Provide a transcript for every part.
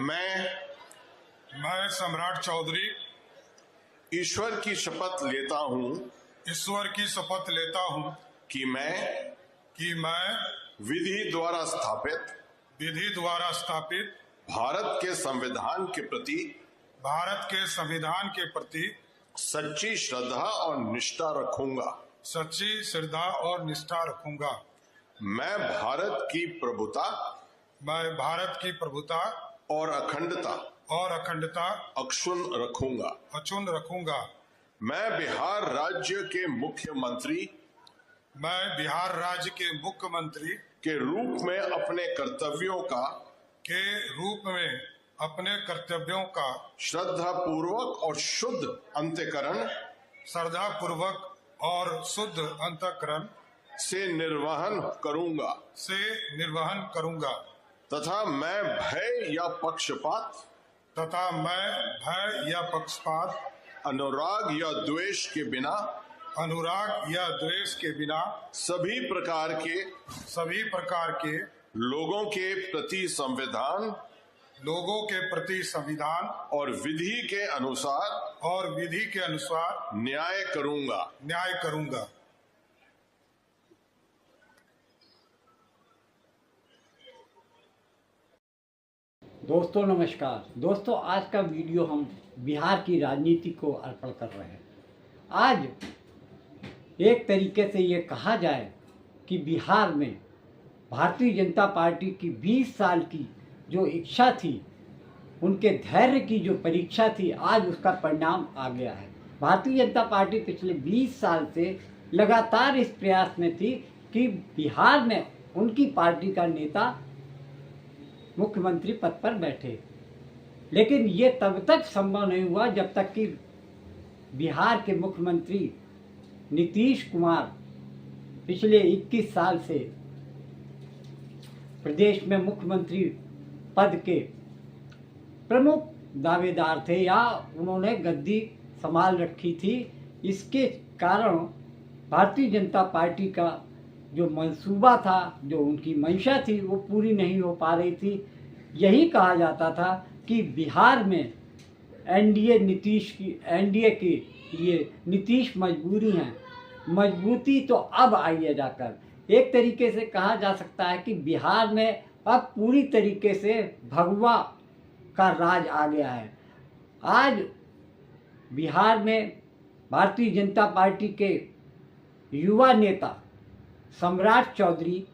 मैं सम्राट चौधरी ईश्वर की शपथ लेता हूँ कि मैं विधि द्वारा स्थापित भारत के संविधान के प्रति सच्ची श्रद्धा और निष्ठा रखूंगा। मैं भारत की प्रभुता और अखंडता अक्षुण्ण रखूंगा। मैं बिहार राज्य के मुख्यमंत्री के रूप में अपने कर्तव्यों का श्रद्धा पूर्वक और शुद्ध अंतःकरण से निर्वहन करूंगा तथा मैं भय या पक्षपात अनुराग या द्वेष के बिना सभी प्रकार के लोगों के प्रति संविधान और विधि के अनुसार न्याय करूंगा। दोस्तों नमस्कार। दोस्तों आज का वीडियो हम बिहार की राजनीति को अर्पण कर रहे हैं। आज एक तरीके से ये कहा जाए कि बिहार में भारतीय जनता पार्टी की 20 साल की जो इच्छा थी, उनके धैर्य की जो परीक्षा थी, आज उसका परिणाम आ गया है। भारतीय जनता पार्टी पिछले 20 साल से लगातार इस प्रयास में थी कि बिहार में उनकी पार्टी का नेता मुख्यमंत्री पद पर बैठे, लेकिन ये तब तक संभव नहीं हुआ जब तक कि बिहार के मुख्यमंत्री नीतीश कुमार पिछले 21 साल से प्रदेश में मुख्यमंत्री पद के प्रमुख दावेदार थे या उन्होंने गद्दी संभाल रखी थी। इसके कारण भारतीय जनता पार्टी का जो मंसूबा था, जो उनकी मंशा थी, वो पूरी नहीं हो पा रही थी। यही कहा जाता था कि बिहार में एनडीए की ये नीतीश मजबूती तो अब आई है जाकर। एक तरीके से कहा जा सकता है कि बिहार में अब पूरी तरीके से भगवा का राज आ गया है। आज बिहार में भारतीय जनता पार्टी के युवा नेता सम्राट चौधरी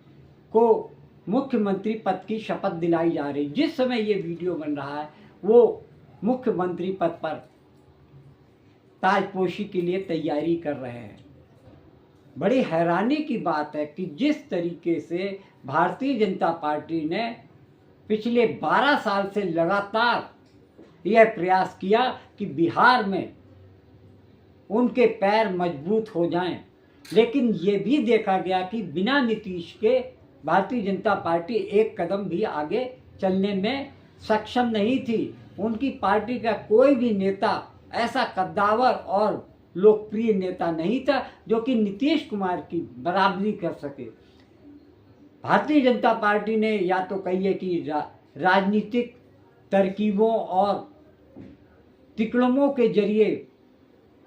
को मुख्यमंत्री पद की शपथ दिलाई जा रही। जिस समय ये वीडियो बन रहा है वो मुख्यमंत्री पद पर ताजपोशी के लिए तैयारी कर रहे हैं। बड़ी हैरानी की बात है कि जिस तरीके से भारतीय जनता पार्टी ने पिछले 12 साल से लगातार यह प्रयास किया कि बिहार में उनके पैर मजबूत हो जाएं, लेकिन ये भी देखा गया कि बिना नीतीश के भारतीय जनता पार्टी एक कदम भी आगे चलने में सक्षम नहीं थी। उनकी पार्टी का कोई भी नेता ऐसा कद्दावर और लोकप्रिय नेता नहीं था जो कि नीतीश कुमार की बराबरी कर सके। भारतीय जनता पार्टी ने या तो कहिए कि राजनीतिक तरकीबों और तिकड़मों के जरिए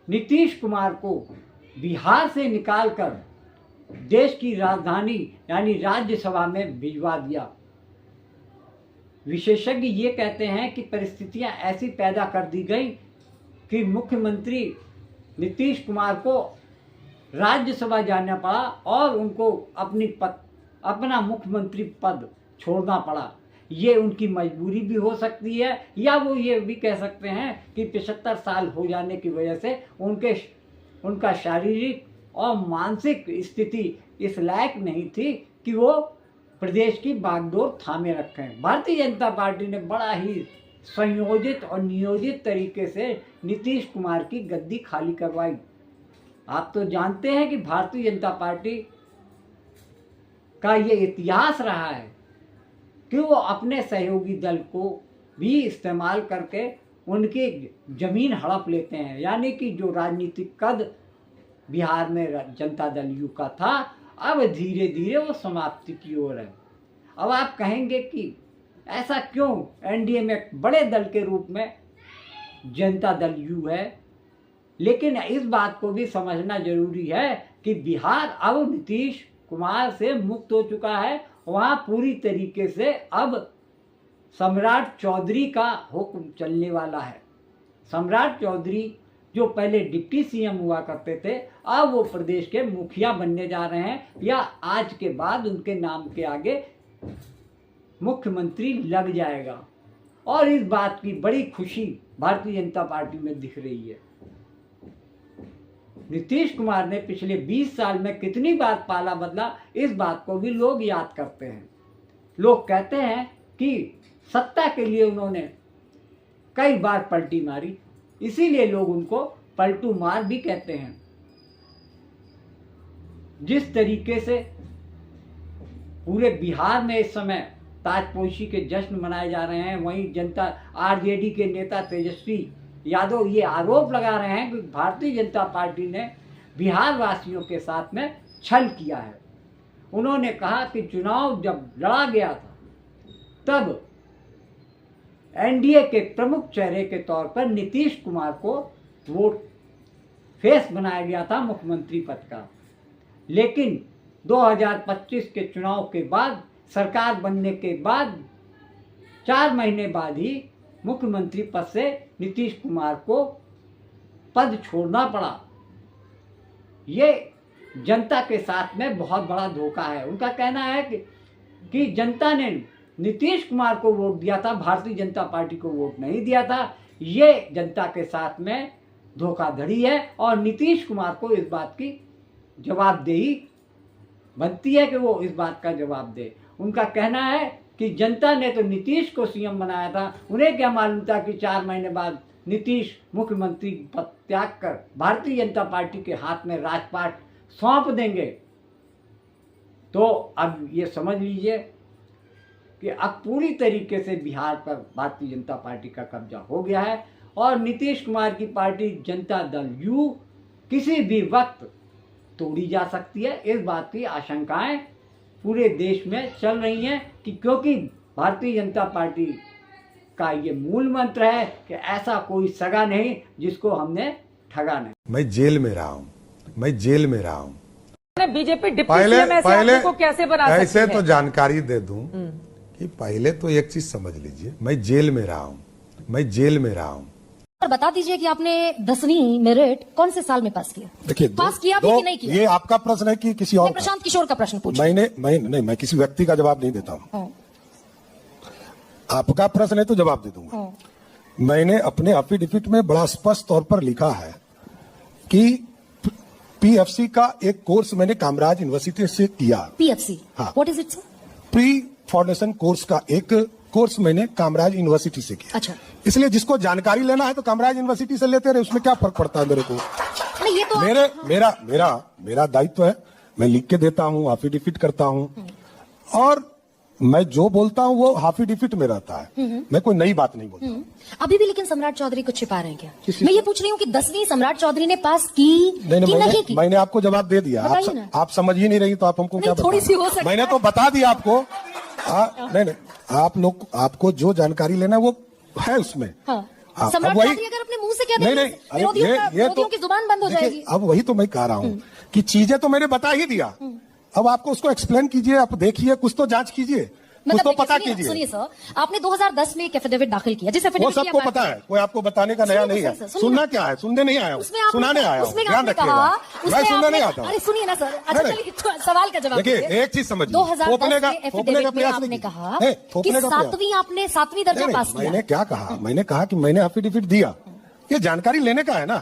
नीतीश कुमार को बिहार से निकालकर देश की राजधानी यानी राज्यसभा में भिजवा दिया। विशेषज्ञ ये कहते हैं कि परिस्थितियां ऐसी पैदा कर दी गई कि मुख्यमंत्री नीतीश कुमार को राज्यसभा जाना पड़ा और उनको अपना मुख्यमंत्री पद छोड़ना पड़ा। ये उनकी मजबूरी भी हो सकती है या वो ये भी कह सकते हैं कि 75 साल हो जाने की वजह से उनका शारीरिक और मानसिक स्थिति इस लायक नहीं थी कि वो प्रदेश की बागडोर थामे रखें। भारतीय जनता पार्टी ने बड़ा ही संयोजित और नियोजित तरीके से नीतीश कुमार की गद्दी खाली करवाई। आप तो जानते हैं कि भारतीय जनता पार्टी का ये इतिहास रहा है कि वो अपने सहयोगी दल को भी इस्तेमाल करके उनकी जमीन हड़प लेते हैं। यानी कि जो राजनीतिक कद बिहार में जनता दल यू का था, अब धीरे धीरे वो समाप्ति की ओर है। अब आप कहेंगे कि ऐसा क्यों एनडीए में बड़े दल के रूप में जनता दल यू है। लेकिन इस बात को भी समझना जरूरी है कि बिहार अब नीतीश कुमार से मुक्त हो चुका है। वहाँ पूरी तरीके से अब सम्राट चौधरी का हुक्म चलने वाला है। सम्राट चौधरी जो पहले डिप्टी सीएम हुआ करते थे, अब वो प्रदेश के मुखिया बनने जा रहे हैं, या आज के बाद उनके नाम के आगे मुख्यमंत्री लग जाएगा। और इस बात की बड़ी खुशी भारतीय जनता पार्टी में दिख रही है। नीतीश कुमार ने पिछले 20 साल में कितनी बार पाला बदला, इस बात को भी लोग याद करते हैं। लोग कहते हैं कि सत्ता के लिए उन्होंने कई बार पलटी मारी, इसीलिए लोग उनको पलटू मार भी कहते हैं। जिस तरीके से पूरे बिहार में इस समय ताजपोशी के जश्न मनाए जा रहे हैं, वहीं जनता आरजेडी के नेता तेजस्वी यादव ये आरोप लगा रहे हैं कि भारतीय जनता पार्टी ने बिहार वासियों के साथ में छल किया है। उन्होंने कहा कि चुनाव जब लड़ा गया था तब एनडीए के प्रमुख चेहरे के तौर पर नीतीश कुमार को वोट फेस बनाया गया था मुख्यमंत्री पद का। लेकिन 2025 के चुनाव के बाद, सरकार बनने के बाद 4 महीने बाद ही मुख्यमंत्री पद से नीतीश कुमार को पद छोड़ना पड़ा। ये जनता के साथ में बहुत बड़ा धोखा है। उनका कहना है कि जनता ने नीतीश कुमार को वोट दिया था, भारतीय जनता पार्टी को वोट नहीं दिया था। ये जनता के साथ में धोखाधड़ी है और नीतीश कुमार को इस बात की जवाबदेही बनती है कि वो इस बात का जवाब दे। उनका कहना है कि जनता ने तो नीतीश को सीएम बनाया था, उन्हें क्या मालूम था कि 4 महीने बाद नीतीश मुख्यमंत्री पद त्याग कर भारतीय जनता पार्टी के हाथ में राजपाट सौंप देंगे। तो अब ये समझ लीजिए कि अब पूरी तरीके से बिहार पर भारतीय जनता पार्टी का कब्जा हो गया है और नीतीश कुमार की पार्टी जनता दल यू किसी भी वक्त तोड़ी जा सकती है। इस बात की आशंकाएं पूरे देश में चल रही हैं कि क्योंकि भारतीय जनता पार्टी का ये मूल मंत्र है कि ऐसा कोई सगा नहीं जिसको हमने ठगा नहीं। मैं जेल में रहा हूँ, मैं जेल में रहा हूँ। बीजेपी डिप्टी सीएम ऐसे आदमी को कैसे बना सकती है? ऐसे तो जानकारी दे दूं कि पहले तो एक चीज समझ लीजिए, मैं जेल में रहा हूँ, मैं जेल में रहा हूँ। और बता दीजिए कि आपने 10वीं मेरिट कौन से साल में पास किया? देखिए, पास किया भी कि नहीं किया? ये आपका प्रश्न है कि किसी और? प्रशांत किशोर का प्रश्न पूछा। मैं किसी व्यक्ति का जवाब नहीं देता हूँ। आपका प्रश्न है तो जवाब दे दूंगा। मैंने अपने एफिडेविट में बड़ा स्पष्ट तौर पर लिखा है कि पीएफसी का एक कोर्स मैंने कामराज यूनिवर्सिटी से किया। पीएफसी, हाँ, what is it sir? Pre foundation course का एक कोर्स मैंने कामराज यूनिवर्सिटी से किया। अच्छा, इसलिए जिसको जानकारी लेना है तो कामराज यूनिवर्सिटी से लेते रहे, उसमें क्या फर्क पड़ता है मेरे को? नहीं, ये तो मेरा दायित्व है, मैं लिख के देता हूँ, एफिडेविट करता हूँ और मैं जो बोलता हूँ वो एफिडेविट में रहता है। मैं कोई नई बात नहीं बोलता। अभी भी लेकिन सम्राट चौधरी कुछ छिपा रहे हैं क्या? मैं ये पूछ रही हूँ कि 10वीं सम्राट चौधरी ने पास की नहीं की? मैंने आपको जवाब दे दिया। आप समझ ही नहीं रही तो आप हमको क्या बताएं? थोड़ी सी हो सकती है। मैंने तो बता दिया आपको। नहीं, आप लोग, आपको जो जानकारी लेना है वो है उसमें। सम्राट चौधरी अगर अपने मुंह से कह देंगे विरोधियों की जुबान बंद हो जाएगी। अब वही तो मैं कह रहा हूँ कि चीजें तो मैंने बता ही दिया। अब आपको उसको एक्सप्लेन कीजिए, आप देखिए, कुछ तो जांच कीजिए, कुछ तो पता कीजिए। सुनिए सर, आपने 2010 में एक एफिडेविट दाखिल किया, जिस वो सबको पता है, कोई आपको बताने का नया नहीं है। सुनना क्या है, सुनने नहीं आया हूँ, सुनाने आया हूँ, ध्यान रखिएगा, मैं सुनने नहीं आता हूँ। अरे सुनिए ना सर, अच्छा चलिए सवाल का जवाब देखिए। एक चीज समझिए, 2010 के एफिडेविट में आपने कहा कि 7वीं दर्जा पास किया। मैंने क्या कहा? मैंने कहा कि मैंने एफिडेविट दिया। ये जानकारी लेने का है ना,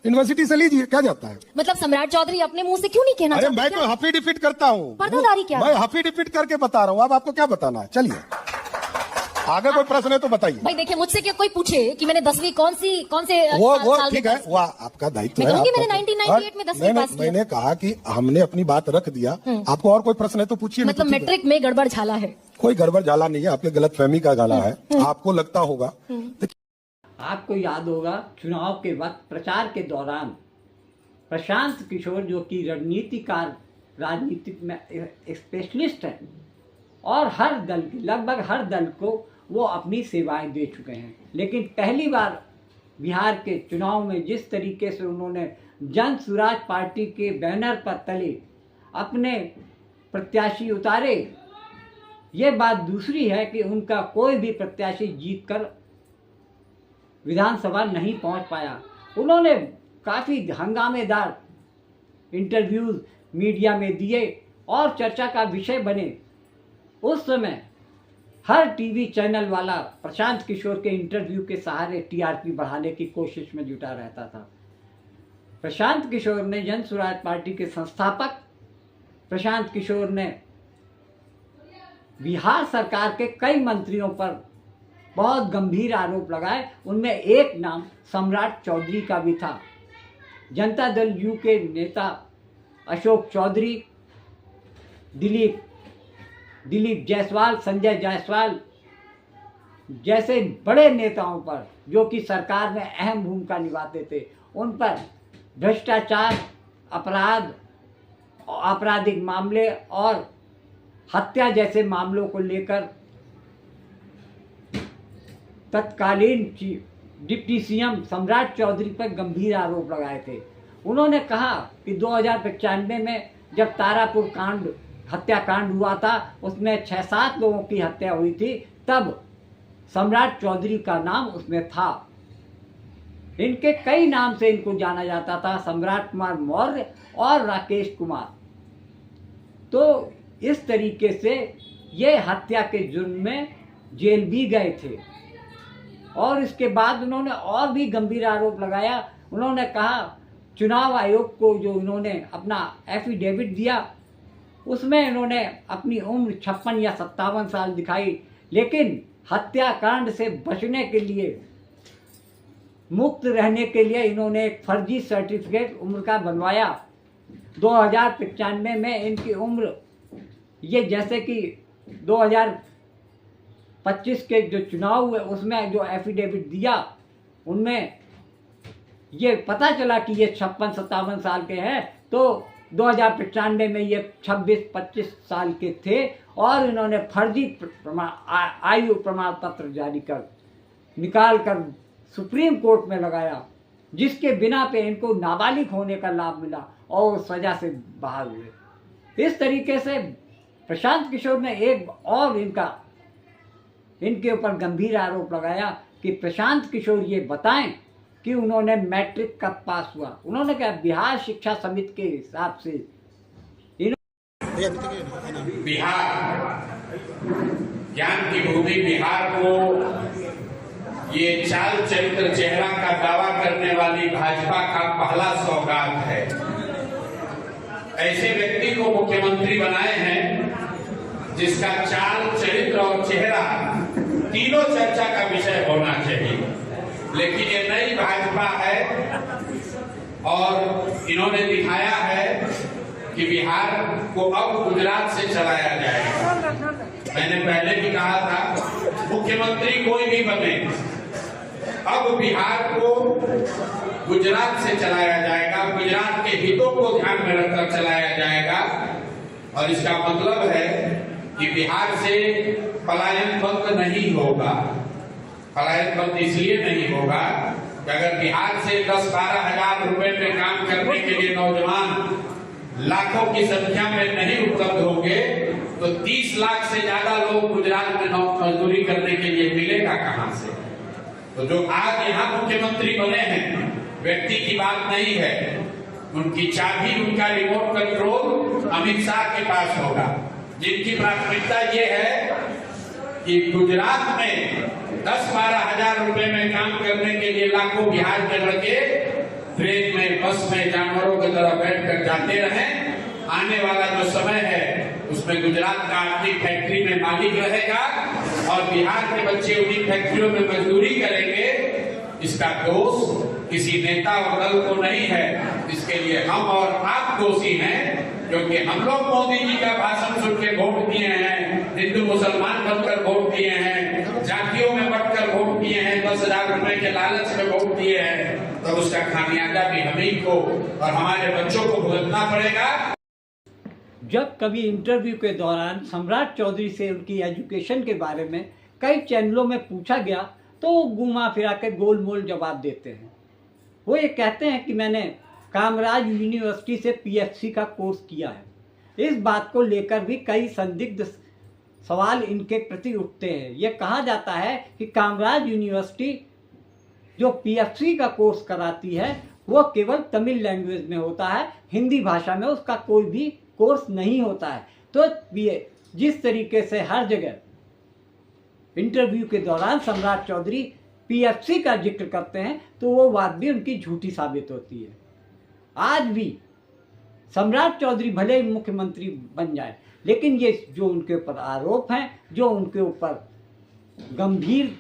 यूनिवर्सिटी से लीजिए, क्या जाता है? मतलब सम्राट चौधरी अपने मुंह से क्यों नहीं कहना चाहते? मैं तो एफिडेविट करता हूँ, पर्दादारी क्या? मैं एफिडेविट करके बता रहा हूँ। अब आपको क्या बताना है? चलिए आगे कोई प्रश्न है तो बताइए। भाई देखिए, मुझसे क्या कोई पूछे कि मैंने 10वीं कौन से वो ठीक है, वो आपका दायित्व है। मैंने 1998 में 10वीं पास किया। मैंने कहा कि हमने अपनी बात रख दिया। आपको और कोई प्रश्न है तो पूछिए। मतलब मैट्रिक में गड़बड़ झाला है? कोई गड़बड़ झाला नहीं है, आपके गलतफहमी का झाला है, आपको लगता होगा। आपको याद होगा चुनाव के वक्त प्रचार के दौरान प्रशांत किशोर, जो कि रणनीतिकार, राजनीतिक में स्पेशलिस्ट हैं और हर दल की, लगभग हर दल को वो अपनी सेवाएं दे चुके हैं। लेकिन पहली बार बिहार के चुनाव में जिस तरीके से उन्होंने जन स्वराज पार्टी के बैनर पर तले अपने प्रत्याशी उतारे, ये बात दूसरी है कि उनका कोई भी प्रत्याशी जीतकर विधानसभा नहीं पहुंच पाया। उन्होंने काफ़ी हंगामेदार इंटरव्यूज मीडिया में दिए और चर्चा का विषय बने। उस समय हर टीवी चैनल वाला प्रशांत किशोर के इंटरव्यू के सहारे टीआरपी बढ़ाने की कोशिश में जुटा रहता था। प्रशांत किशोर ने, जन स्वराज पार्टी के संस्थापक प्रशांत किशोर ने बिहार सरकार के कई मंत्रियों पर बहुत गंभीर आरोप लगाए। उनमें एक नाम सम्राट चौधरी का भी था। जनता दल यू के नेता अशोक चौधरी, दिलीप जायसवाल, संजय जायसवाल जैसे बड़े नेताओं पर, जो कि सरकार में अहम भूमिका निभाते थे, उन पर भ्रष्टाचार, अपराध, आपराधिक मामले और हत्या जैसे मामलों को लेकर तत्कालीन डिप्टी सीएम सम्राट चौधरी पर गंभीर आरोप लगाए थे। उन्होंने कहा कि 2095 में जब तारापुर कांड, हत्याकांड हुआ था, उसमें 6-7 लोगों की हत्या हुई थी, तब सम्राट चौधरी का नाम उसमें था। इनके कई नाम से इनको जाना जाता था, सम्राट कुमार मौर्य और राकेश कुमार। तो इस तरीके से ये हत्या के जुर्म में जेल भी गए थे। और इसके बाद उन्होंने और भी गंभीर आरोप लगाया। उन्होंने कहा चुनाव आयोग को जो इन्होंने अपना एफिडेविट दिया, उसमें इन्होंने अपनी उम्र 56 या 57 साल दिखाई, लेकिन हत्याकांड से बचने के लिए, मुक्त रहने के लिए इन्होंने एक फर्जी सर्टिफिकेट उम्र का बनवाया। 2095 में इनकी उम्र, ये जैसे कि 2025 के जो चुनाव हुए उसमें जो एफिडेविट दिया, उनमें ये पता चला कि ये 56-57 साल के हैं, तो 2095 में ये 26-25 साल के थे और इन्होंने फर्जी आयु प्रमाण पत्र जारी कर निकाल कर सुप्रीम कोर्ट में लगाया, जिसके बिना पे इनको नाबालिग होने का लाभ मिला और सजा से बाहर हुए। इस तरीके से प्रशांत किशोर ने एक और इनके ऊपर गंभीर आरोप लगाया कि प्रशांत किशोर ये बताएं कि उन्होंने मैट्रिक कब पास हुआ। उन्होंने कहा बिहार शिक्षा समिति के हिसाब से बिहार ज्ञान की भूमि बिहार को ये चाल चरित्र चेहरा का दावा करने वाली भाजपा का पहला सौगात है। ऐसे व्यक्ति को मुख्यमंत्री बनाए हैं जिसका चाल चरित्र और चेहरा तीनों चर्चा का विषय होना चाहिए। लेकिन ये नई भाजपा है और इन्होंने दिखाया है कि बिहार को अब गुजरात से चलाया जाएगा। मैंने पहले भी कहा था मुख्यमंत्री कोई भी बने, अब बिहार को गुजरात से चलाया जाएगा, गुजरात के हितों को ध्यान में रखकर चलाया जाएगा। और इसका मतलब है कि बिहार से पलायन बंद नहीं होगा। पलायन बंद इसलिए नहीं होगा कि अगर बिहार से 10-12 हजार रुपए में काम करने के लिए नौजवान लाखों की संख्या में नहीं उपलब्ध होंगे, तो 30 लाख से ज्यादा लोग गुजरात में मजदूरी करने के लिए मिलेगा कहां से। तो जो आज यहाँ मुख्यमंत्री बने हैं, व्यक्ति की बात नहीं है, उनकी चाबी, उनका रिमोट कंट्रोल अमित शाह के पास होगा, जिनकी प्राथमिकता ये है कि गुजरात में 10-12 हजार रुपए में काम करने के लिए लाखों बिहार के लड़के ट्रेन में, बस में जानवरों की तरह बैठकर जाते रहें। आने वाला जो समय है उसमें गुजरात का आदमी फैक्ट्री में मालिक रहेगा और बिहार के बच्चे उन्हीं फैक्ट्रियों में मजदूरी करेंगे। इसका दोष किसी नेता और दल को नहीं है, इसके लिए हम और आप दोषी हैं, क्योंकि हम लोग मोदी जी का भाषण सुन के वोट दिए हैं, हिंदू मुसलमान बनकर वोट दिए हैं, जातियों में बंटकर वोट दिए हैं, 10,000 रुपए के लालच में वोट दिए हैं, तो उसका खामियाजा भी हमें को और हमारे बच्चों को भुगतना पड़ेगा। जब कभी इंटरव्यू के दौरान सम्राट चौधरी से उनकी एजुकेशन के बारे में कई चैनलों में पूछा गया तो वो घुमा फिरा के गोल मोल जवाब देते हैं। वो ये कहते हैं कि मैंने कामराज यूनिवर्सिटी से पीएचसी का कोर्स किया है। इस बात को लेकर भी कई संदिग्ध सवाल इनके प्रति उठते हैं। ये कहा जाता है कि कामराज यूनिवर्सिटी जो पीएचसी का कोर्स कराती है वो केवल तमिल लैंग्वेज में होता है, हिंदी भाषा में उसका कोई भी कोर्स नहीं होता है। तो ये जिस तरीके से हर जगह इंटरव्यू के दौरान सम्राट चौधरी पीएचसी का जिक्र करते हैं तो वो बात भी उनकी झूठी साबित होती है। आज भी सम्राट चौधरी भले ही मुख्यमंत्री बन जाए, लेकिन ये जो उनके ऊपर आरोप हैं, जो उनके ऊपर गंभीर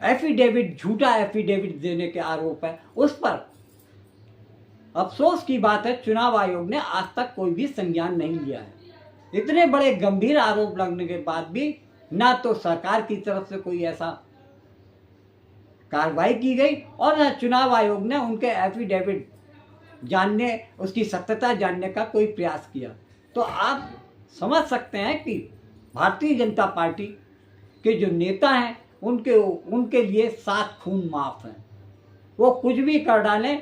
एफिडेविट, झूठा एफिडेविट देने के आरोप है, उस पर अफसोस की बात है चुनाव आयोग ने आज तक कोई भी संज्ञान नहीं लिया है। इतने बड़े गंभीर आरोप लगने के बाद भी ना तो सरकार की तरफ से कोई ऐसा कार्रवाई की गई और न चुनाव आयोग ने उनके एफिडेविट जानने, उसकी सत्यता जानने का कोई प्रयास किया। तो आप समझ सकते हैं कि भारतीय जनता पार्टी के जो नेता हैं उनके लिए 7 खून माफ हैं। वो कुछ भी कर डालें,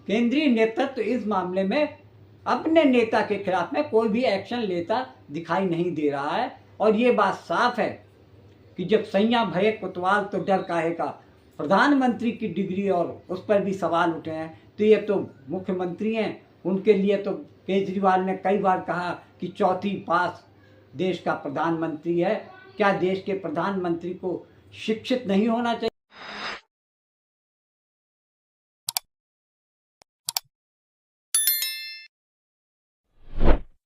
केंद्रीय नेतृत्व इस मामले में अपने नेता के खिलाफ में कोई भी एक्शन लेता दिखाई नहीं दे रहा है। और ये बात साफ है कि जब सैया भये कोतवाल तो डर काहे का, प्रधानमंत्री की डिग्री और उस पर भी सवाल उठे हैं, तो ये तो मुख्यमंत्री हैं, उनके लिए तो केजरीवाल ने कई बार कहा कि चौथी पास देश का प्रधानमंत्री है। क्या देश के प्रधानमंत्री को शिक्षित नहीं होना चाहिए?